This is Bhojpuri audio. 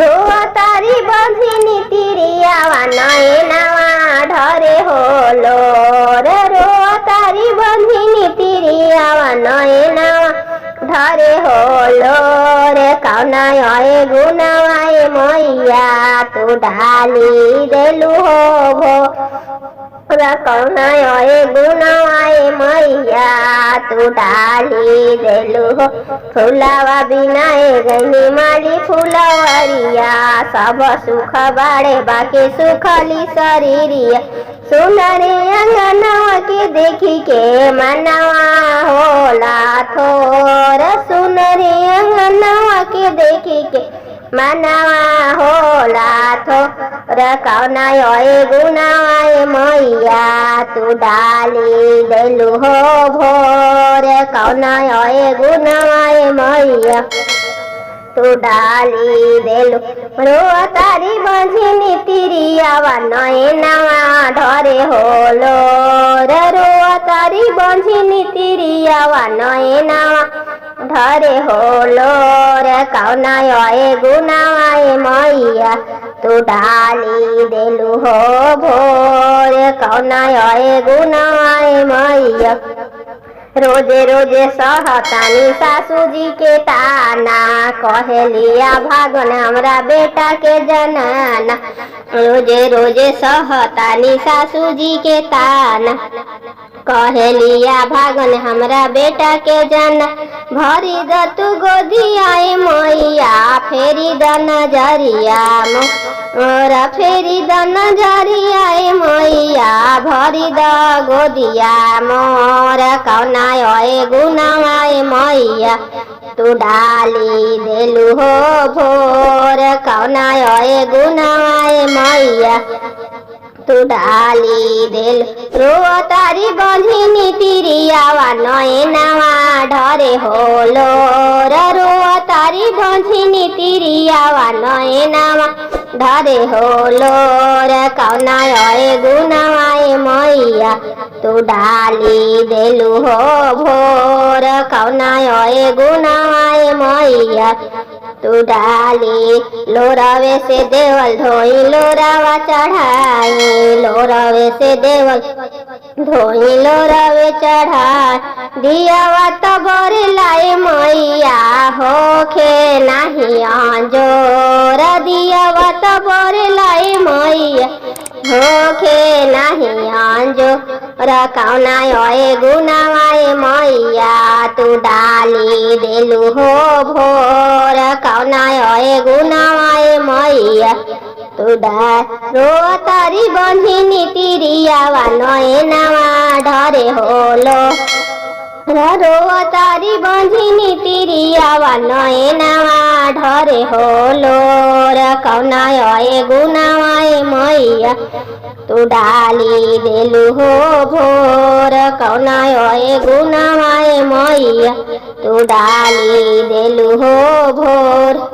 रोआ तारी बंधिनी तिरियावा नयनावा ढरे होलो रे। रोआ तारी बंधिनी तिरियावा नयनावा ढरे होलो रे। कौना ये गुनावाए मैया तू ढाली देलू हो भो। कौना ये गुनावाए मैया तू ढाली देलू हो। फुलावा बिनाए गई माली फुलवरिया सब सुख बाड़े बाकी सुखली शरीरिया। सुनरी अंगनवा के देखी के मनवा होला थोर। सुनरी अंगनवा के देखी के मनवा होला थोर। कौना ये गुनावाए मैया तू डाली देलू हो भोर। कौना ये गुनावाए मैया तू डाली देलू। रोआ तारी बंधिनी तिरियावा नयनावा ढरे होलो रे। रोआ तारी बंधिनी तिरियावा नयनावा ढरे होलो रे। कौना ये गुनावाए मैया तू डाली देलू हो भोर। कौना ये गुनावाए मैया रोजे रोजे सहतानी सासू जी के ताना। कहेलिया भागन हमरा बेटा के जनाना। रोजे रोजे सहतानी सासू जी के ताना। कहेलिया भागन हमरा बेटा के जना। भरी द तू गोदियाए मैया फेरी द नजरिया मोरा। फेरी द नजरियाए मैया भरी द गोदिया मोरा। कौना ये गुनावाए मैया तू डाली देलू हो भोर। कौना ये गुनावाए मैया तू डाली देलू। रोआ तारी बंधिनी तिरियावा नयनावा ढरे होलो रे। रोआ तारी बंधिनी तिरियावा नयनावा ढरे होलो रे। कौना ये गुनावाए मैया तू डाली देलू हो भोर। कौना ये गुनावाए मैया तू डाली। लोरावे से देवल धोई लोरावा चढ़ाई। लोरावे से देवल धोई लोरावे चढ़ाई। दियावा तो बरे लाए मैया होखे नाही अंजोर। दियावा तो बरे लाए मैया होखे नाही अंजोर। कौना ये गुनावाए मैया तू डाली देलू हो भोर। कौना ये गुनावाए मैया तू रोआ तारी बंधिनी तिरियावा नयनावा ढरे होलो। रोआ तारी बंधिनी तिरियावा नयनावा ढरे होलो रे। कौना ये गुनावाए मैया तू डाली देलू हो भोर। कौना ये गुनावाए मैया तू डाली देलू हो भोर।